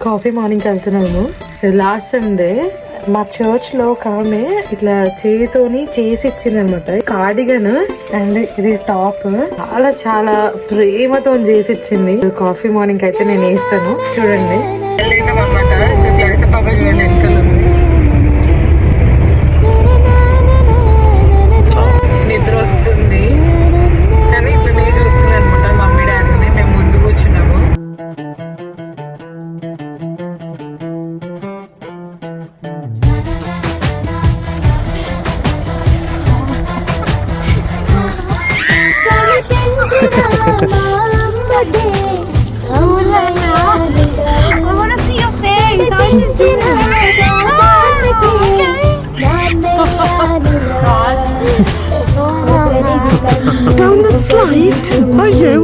Coffee morning వెళ్తున్నాము. So last Sunday మా church లో ఒక ఆమె ఇట్లా చేతితోని చేసి ఇచ్చింది అనమాట. కార్డిగన్ అండ్ ఇది టాప్ చాలా చాలా ప్రేమతో చేసి ఇచ్చింది. కాఫీ మార్నింగ్ అయితే నేను వేస్తాను. చూడండి నిద్ర వస్తుంది కానీ ఇట్లా నేను చూస్తుంది అనమాట. మమ్మీ డాడీని మేము ముందు కూర్చున్నాము. Down the slide? Are you?